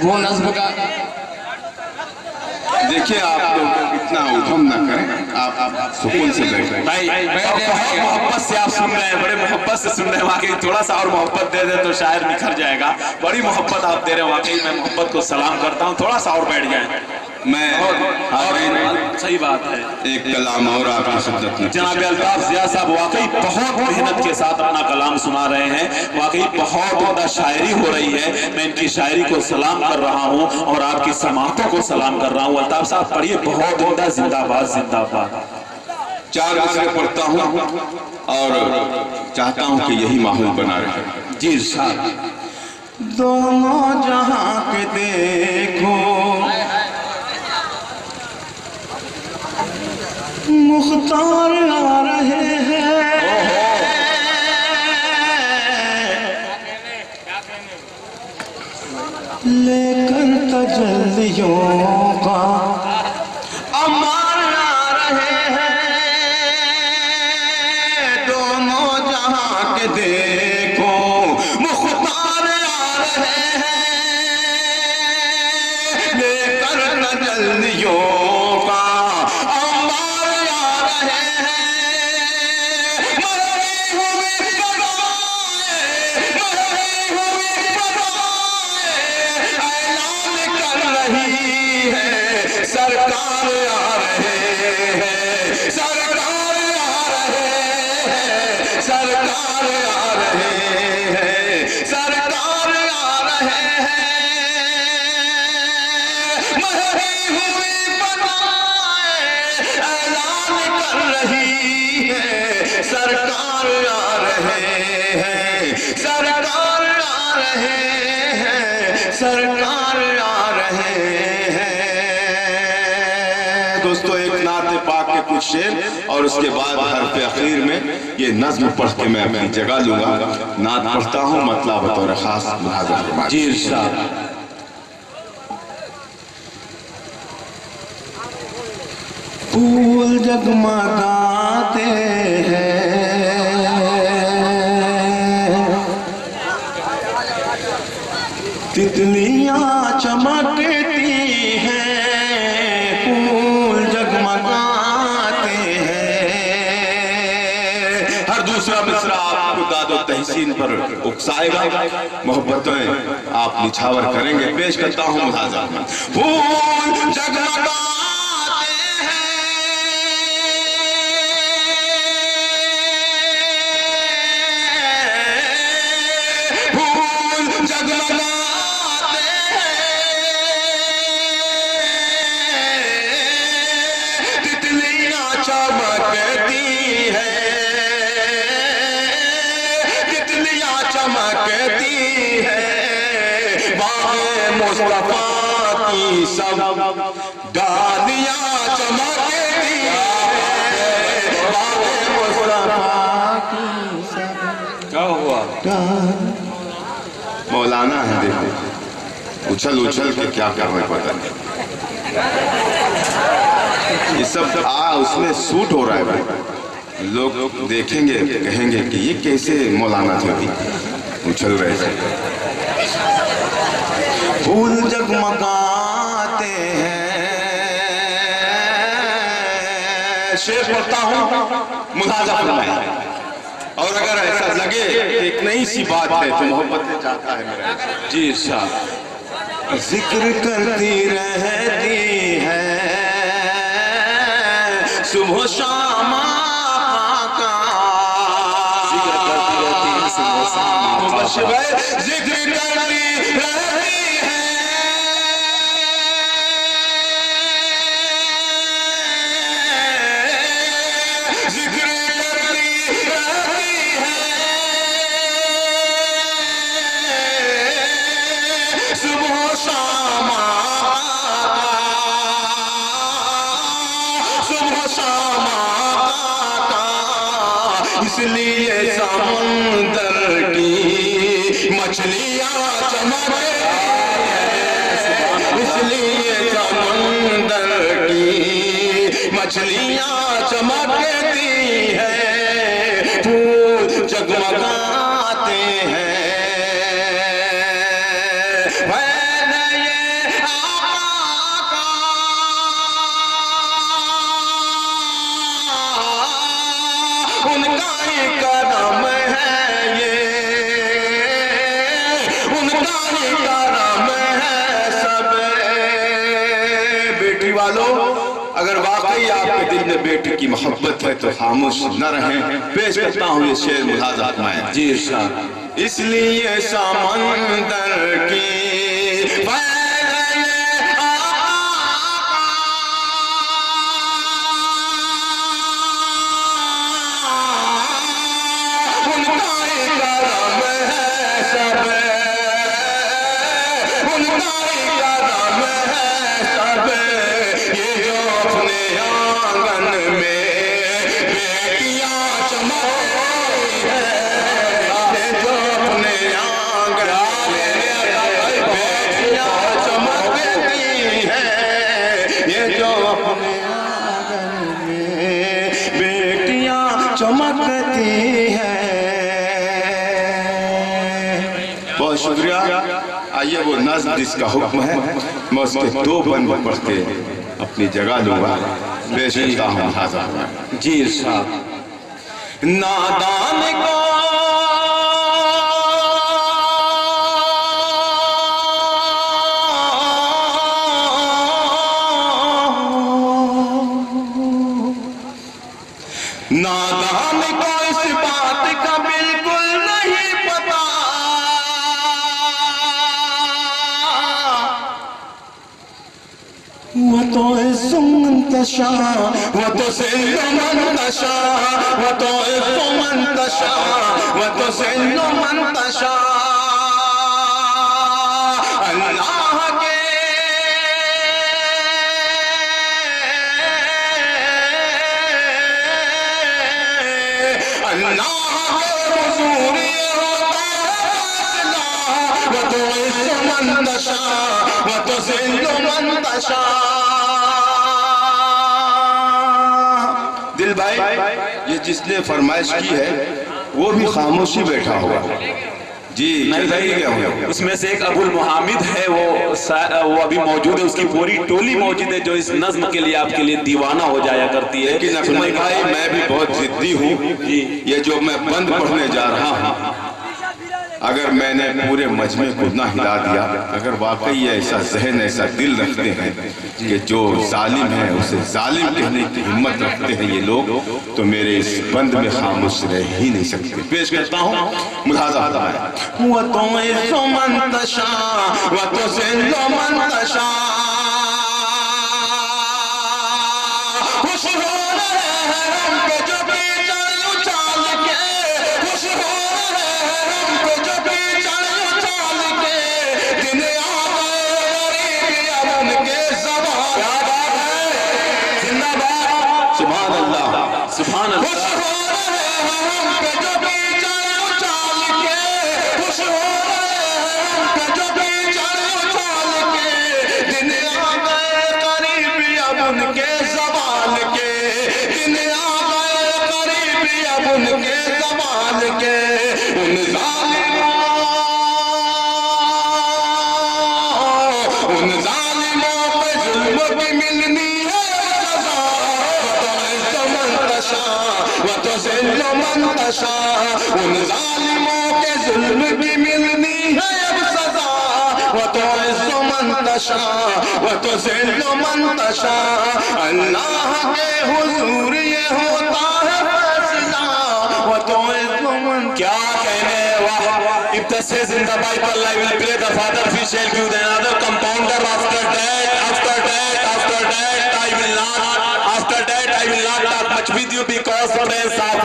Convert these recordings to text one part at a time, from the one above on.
वो नज्म का देखिए, आप लोग इतना उधम ना करें, आप सुकून से बैठे भाई। बहुत मोहब्बत से आप सुन रहे हैं, बड़े मोहब्बत से सुन रहे हैं। वाकई थोड़ा सा और मोहब्बत दे दे तो शायर निखर जाएगा। बड़ी मोहब्बत आप दे रहे हैं, वाकई मैं मोहब्बत को सलाम करता हूँ। थोड़ा सा और बैठ जाए। मैं और सही बात है। एक कलाम और आपकी खिदमत में जनाब अल्ताफ जिया साहब वाकई बहुत मेहनत के साथ अपना कलाम सुना रहे हैं। वाकई बहुत उम्दा शायरी हो रही है। मैं इनकी शायरी को सलाम कर रहा हूँ और आपकी समातों को सलाम कर रहा हूँ। अल्ताफ साहब पढ़िए, बहुत उम्दा। जिंदाबाद जिंदाबाद। 4 मिसरे पढ़ता हूँ और चाहता हूँ कि यही माहौल बना रहे। जी साहब। दोनों जहां के देखो मुख्तार आ रहे हैं, लेकर तजल्लियों का अमार आ रहे हैं। दोनों जहां के देखो मुख्तार आ रहे हैं, लेकर तजल्लियों का सरकार आ रहे हैं, सरकार आ रहे हैं, सरकार आ रहे हैं, सरकार आ रहे हैं। मरी हुई बनाए ऐलान कर रही है, सरकार आ रहे हैं, सरकार आ रहे हैं, सरकार आ रहे हैं। दोस्तों, एक नाते पाक के कुछ शेर और उसके बाद हरफ अखीर में ये नज्म पढ़ के मैं अपनी जगह लूंगा। नात पढ़ता हूँ, मतलब बतौर खास मुहाज़ा फरमाइए। जी इरशाद। फूल जगमगाते हैं, तितलियां चमकती हैं, फूल जगमगाते हैं। हर दूसरा मिसरा आपको दादो तहसीन पर उकसाएगा, मोहब्बतें आप निछावर करेंगे। पेश करता हूँ मुहाज़ा। फूल जगमगा मुस्तफा की सब डालियां चमकती हैं, मुस्तफा की सब। क्या हुआ? मौलाना है, देखो उछल उछल के क्या कर रहे पता नहीं। ये सब उसमें सूट हो रहा है भाई। लोग देखेंगे, कहेंगे कि ये कैसे मौलाना थे, उछल रहे थे। फूल जगमगाते हैं, शेर पढ़ता हूँ, मुलाजा फरमाइए। और अगर ऐसा लगे एक नई सी बात है तो मोहब्बत चाहता है मेरा। जी इरशाद। जिक्र करती रहती है सुबह शाम का, जिक्र करती रहती है सुबह शाम का, जिक्र करती रहती है, जिक्र करती रहती है, सुबह शाम सुबह शाम का। इसलिए समुंदर की मछलियां चमकती हैं, इसलिए समुंदर की मछलियां चमकती हैं, फूल जगमगाते हैं। उनका ही करम है ये, उनका ही करम है सब। बेटी वालों, अगर वाकई आपके दिल में बेटी की मोहब्बत है तो खामोश न रहें। पेश करता हूँ ये शेर मुलाजा फरमाएं। जी इरशाद। इसलिए समंदर की चमकती है। बहुत शुक्रिया। आइए वो नज़्म जिसका हुक्म है मैं उसके दो बंद पढ़ के अपनी जगह लूंगा। पेश करता हूँ हाज़िर। जी इरशाद। नादान को नादान को इस बात का बिल्कुल नहीं पता, वो तो सुमंतशा, वो तो सिल्लुमंतशा, वो तो सुमंतशा, वो तो सिल्लुमंतशा। अल्लाह के दिल भाई, ये जिसने फरमाइश की है वो भी खामोशी बैठा होगा। जी नहीं भाई, उसमें से एक अबुल मुहामिद है, वो अभी मौजूद है, उसकी पूरी टोली मौजूद है जो इस नज्म के लिए आपके लिए दीवाना हो जाया करती है। लेकिन अकमल भाई, मैं भी बहुत जिद्दी हूँ। ये जो मैं बंद पढ़ने जा रहा हूँ, अगर मैंने पूरे मजमे को ना हिला दिया, अगर वाकई ऐसा जहन ऐसा दिल रखते हैं कि जो जालिम है उसे जालिम कहने की हिम्मत रखते हैं ये लोग, तो मेरे इस बंद में खामोश रह ही नहीं सकते। पेश करता हूँ मुलाजा फरमाएं। वो तो सुमंतशा, वो तो सिल्लुमंतशा, खुश हो रहे हैं हम पे जो बेचैन उछाल के, खुश हो रहे हैं हम पे जो बेचैन उछाल के, दिन आ गए अब उनके ज़बान। क्या बात है, जिंदाबाद, सुभान अल्लाह, सुभान अल्लाह। खुश हो रहे हैं हम पे जो बेचैन उछाल के, खुश हो रहे हैं हम पे जो बेचैन उछाल के, दिन आ गए करीब अब उनके ज़बान के, दिन आ गए करीब अब उनके ज़बान के। उन जालिमों पे जुल्म की मिलनी है सजा, वो तो सिल्लुमंतशा, उन जालिमों के जुल्म की मिलनी है अब सजा, वो तो सुमंतशा, वो तो सिल्लुमंतशा। अल्लाह के हुजूर ये होता है फैसला, वो तो क्या कहने। वाह, if the says in the Bible, I will pray the Father, we shall give the another compounder after that, after that, after that, I will not talk much with you because the prince of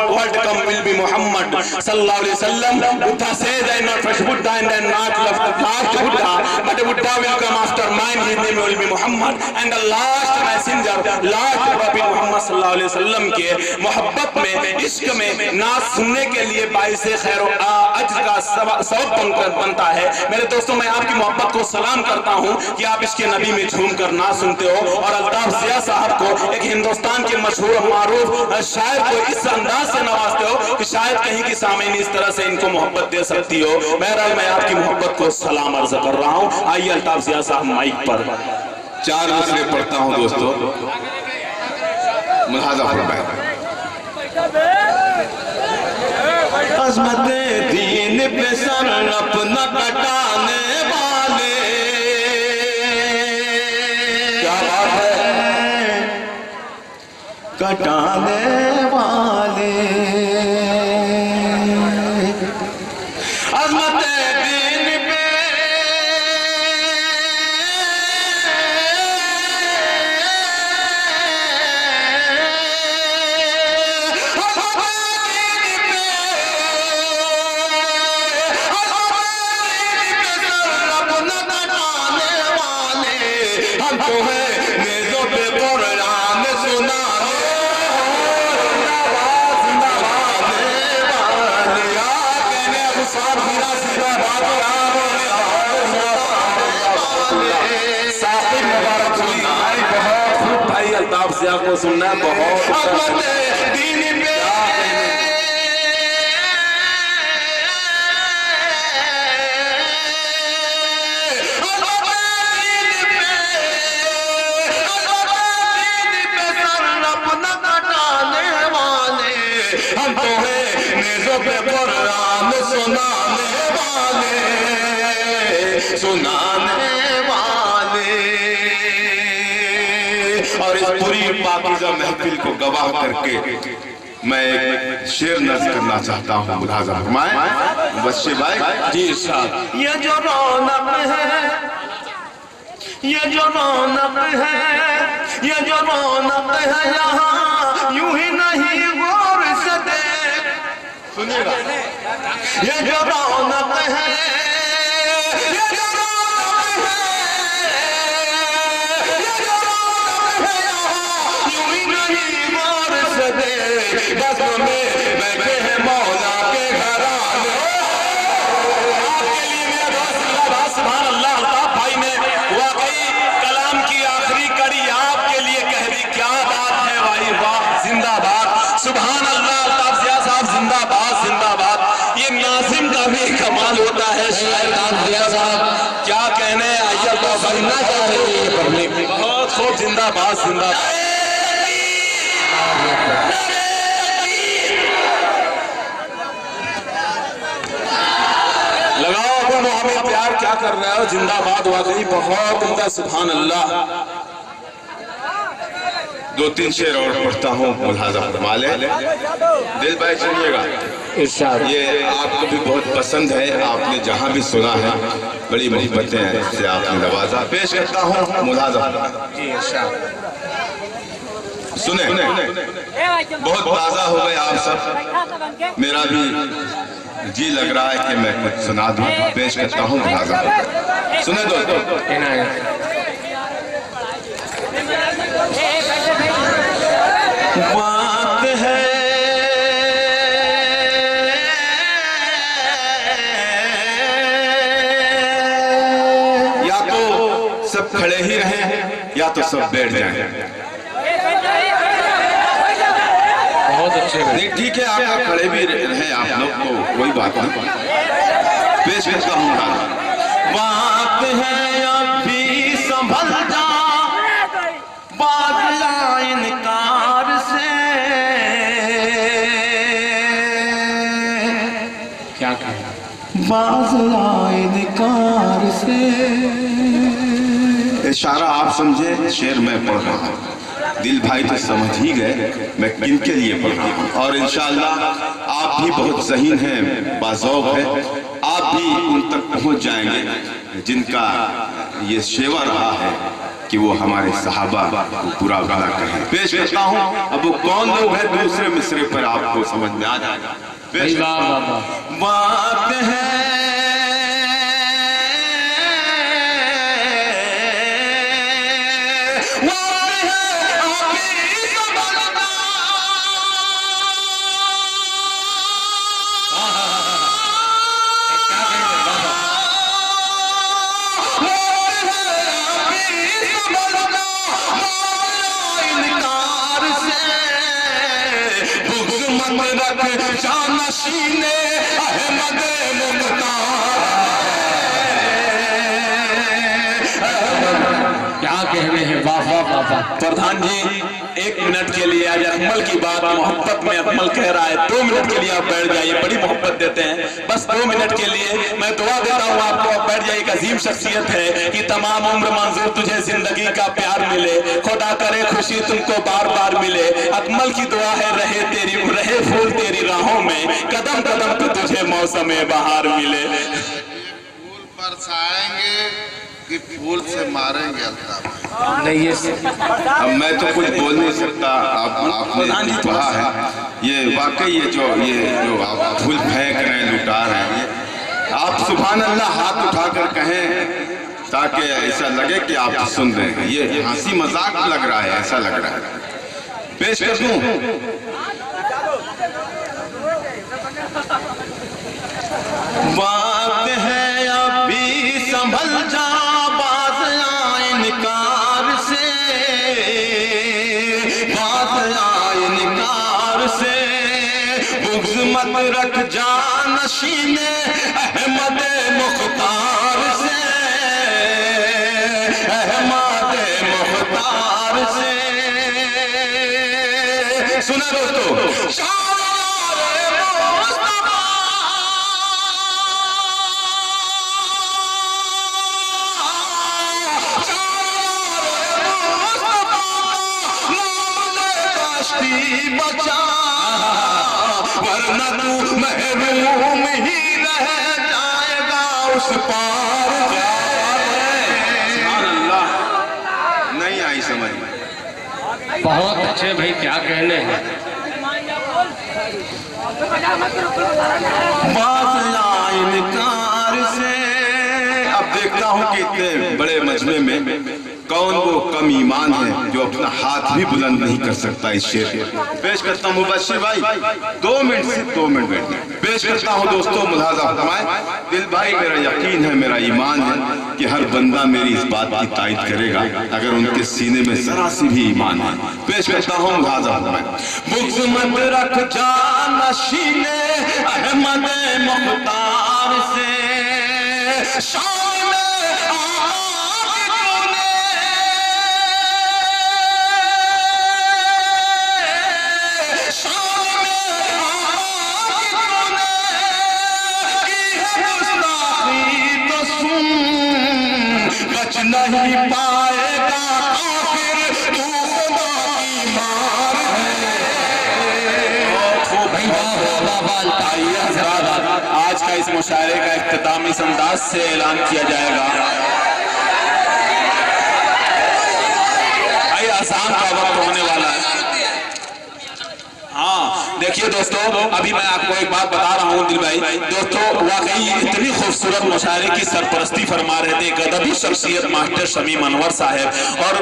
world come will be Muhammad sallallahu alaihi wasallam. Buddha says, I am not first Buddha and I am not last Buddha, but a Buddha will come after mine, his name will be Muhammad, and the last messenger, last prophet Muhammad sallallahu alaihi wasallam के मोहब्बत में, इश्क में नात सुनने के लिए बाइस खैर अज्र का सबब बनता है। मेरे दोस्तों, मैं आपकी मोहब्बत को सलाम करता हूँ कि आप इसके नबी में झूम कर नात सुनते हो, और अल्ताफ ज़िया साहब को, एक हिंदुस्तान के मशहूर मारूफ शायर को, इस अंदाज से नवाजते हो कि शायद कहीं की सामईन इस तरह से इनको मोहब्बत दे सकती हो। बहरहाल मैं आपकी मोहब्बत को सलाम अर्ज कर रहा हूँ। आइए अल्ताफ ज़िया साहब माइक पर। 4 मिसरे पढ़ता हूँ दोस्तों, मुलाजा फरमाएं। अज़मत दीन पे सर अपना कटाने वाले, क्या बात है, कटाने वाले, अज़मत दीन पे हम तो है नेज़ों पे कुरान सुनाने भाई अल्ताफ से आपको सुनना है बहुत दीन पे हम तो है नेज़ों पे कुरान सुनाने वाले, सुनाने वाले। और इस पूरी पाकीज़ा महफिल को गवाह करके मैं एक शेर नज़्म करना चाहता हूँ। मुलाज़ा फरमाएं बच्चे भाई जी साहब। ये जो रौनक है, ये जो रौनक है, ये जो रौनक है यहाँ यूं ही नहीं गौर से देख, सुनिएगा, ये जो रौनक है, ये जो रौनक है, ये जो रौनक है यहाँ यूं ही नहीं गौर से देख, बज़्म में बैठे हैं मौला के घराने। आपके लिए मेरा दोस्त सुभान अल्लाह अल्ताफ भाई ने वाकई कलाम की आखिरी कड़ी आपके लिए कह दी। क्या बात है भाई, वाह, जिंदाबाद, सुभान अल्लाह, अल्ताफ ज़िया साहब जिंदाबाद, जिंदाबाद। ये नाज़िम का भी कमाल होता है, शायर अल्ताफ ज़िया साहब क्या कहने, आइए तो सुनना चाह रहे हैं पढ़ने में, बहुत खूब, जिंदाबाद, जिंदाबाद। लगाओ अबू मोहम्मद प्यार, क्या कर रहे हो, जिंदाबाद, वाकई बहुत उम्दा, सुभान अल्लाह। दो तीन शेर और पढ़ता हूँ, मुलाज़ा फरमा ले। दिल भाई सुनिएगा, ये आपको भी बहुत पसंद है, आपने जहाँ भी सुना है बड़ी बड़ी बातें हैं, इससे आपने नवाजा। पेश करता हूँ, मुलाज़ा सुने, बहुत ताज़ा हो गए आप सब, मेरा भी जी लग रहा है कि मैं कुछ सुना दूं। पेश करता हूँ, मुलाज़ा सुने दोस्तों। बात है या तो सब खड़े ही रहें या तो सब बैठ जाएं। बहुत अच्छे, नहीं ठीक है, आप खड़े भी रहे आप लोग तो कोई बात नहीं। पेश करता हूँ, बात है अब भी संभल जा, बात इनकार से, क्या बात इनकार से। इशारा आप समझे, शेर मैं पढ़ रहा हूँ, दिल भाई तो समझ ही गए मैं किन के लिए पढ़ रहा हूँ। और इंशाअल्लाह आप भी बहुत ज़हीन हैं, बाज़ौक़ है, आप भी उन तक पहुँच जाएंगे जिनका ये शेवा रहा है कि वो हमारे सहाबा को पूरा भला करें। पेश करता हूँ, अब वो कौन लोग हैं, दूसरे मिसरे पर आपको समझ में आ जाएगा। बात है जानशीने अहमद क्या कहने हैं, वाह वाह वाह। प्रधान जी 1 मिनट के लिए लिए आज अकमल की बात मोहब्बत में अकमल कह रहा है 2 मिनट के लिए आप बैठ जाइए, बड़ी मोहब्बत देते हैं, बस 2 मिनट के लिए मैं दुआ देता हूँ आपको, आप बैठ जाइए। एक अजीम शख्सियत है कि तमाम उम्र मंजूर तुझे जिंदगी का प्यार मिले, खुदा करे खुशी तुमको बार बार मिले। अकमल की दुआ है रहे फूल तेरी राहों में, कदम कदम पे तुझे मौसम बहार मिले। फूल बरसाएंगे कि फूल से मारेंगे अल्ताफ? नहीं ये अब मैं तो कुछ बोल नहीं सकता, आपने जो कहा है ये वाकई ये जो आप फूल फेंक रहे हैं, लुटा रहे हैं, आप सुभान अल्लाह हाथ उठाकर कहें ताकि ऐसा लगे कि आप सुन रहे हैं। ये हंसी मजाक लग रहा है, ऐसा लग रहा है। पेश कर दूं? बात है अभी संभल जा, बात आए निकार से, बात आए निकार से, बुग़्ज़ मत रख जा नशीने अहमद मुख्तार से, अहमद मुख्तार से। सुना दोस्तों, बचा वरना तू महरूम ही रह जाएगा उस पार। नहीं आई समझ में। बहुत अच्छे भाई, क्या कहने हैं। बात इनकार से। अब देखता हूँ कि इतने बड़े मजमे में कौन वो कम ईमान है जो अपना हाथ भी बुलंद नहीं कर सकता। इस शेर पेश करता हूँ मुबश्शिर भाई, 2 मिनट बैठ पेश करता हूँ। दोस्तों मुलाजा फरमाएं, दिल भाई मेरा यकीन है, मेरा ईमान है कि हर बंदा मेरी इस बात की तायद करेगा अगर उनके सीने में जरा सी भी ईमान है। पेश करता हूँ मुलाजा फरमाएं। बुग़्ज़ मत रख जा नशीने अहमद मुख्तार से, शान नहीं पाएगा आखिर तू खुदा की मार है। आज का इस मुशायरे का इख्तितामी अंदाज से ऐलान किया जाएगा। भाई आसान का वक्त होने वाला है। हाँ देखिए दोस्तों, अभी मैं आपको एक बात बता रहा हूँ दिल भाई। दोस्तों वाकई इतनी खूबसूरत मुशायरे की सरपरस्ती फरमा रहे थे गदबी शख्सियत मास्टर शमीम अनवर साहब, और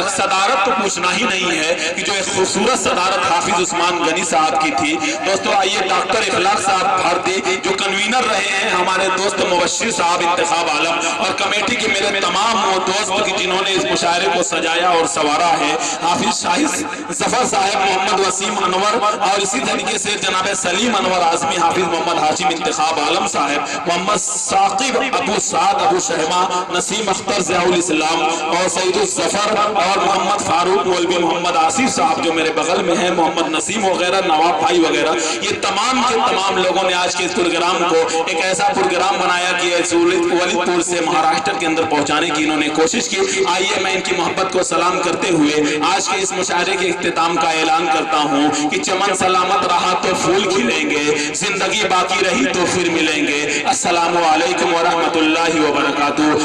सदारत तो पूछना ही नहीं है कि जो एक खूबसूरत सदारत हाफिज उस्मान गनी साहब की थी। दोस्तों आइए डॉक्टर इखलाक साहब भारती जो कन्वीनर रहे हैं, हमारे दोस्त मुबश्शिर साहब इंतखाब आलम, और कमेटी के मेरे तमाम वो दोस्त जिन्होंने इस मुशायरे को सजाया और संवारा है, हाफिज शाहिद जफर साहब, मोहम्मद वसीम अनवर, और इसी तरीके से जनाब सलीम अनवर आजमी, हाफिज मोहम्मद हाशिम इंतखाब आलम साहब, मोहम्मद साकिब अबू साद अबू शहमा, नसीम अख्तर ज़ियाउल इस्लाम और सईदुल जफर, और मोहम्मद फारूक मौलवी मोहम्मद आसिफ साहब जो मेरे बगल में हैं, मोहम्मद नसीम वगैरह, नवाब भाई वगैरह, ये तमाम के तमाम लोगों ने आज के इस प्रोग्राम को एक ऐसा प्रोग्राम बनाया कि वलीदपुर से महाराष्ट्र के अंदर पहुंचाने की इन्होंने कोशिश की। आइए मैं इनकी मोहब्बत को सलाम करते हुए आज के इस मुशायरे के इख्तिताम का ऐलान करता हूँ कि चमन सलामत रहा तो फूल खिलेंगे, जिंदगी बाकी रही तो फिर मिलेंगे। अस्सलामु अलैकुम व रहमतुल्लाहि व बरकातुहू।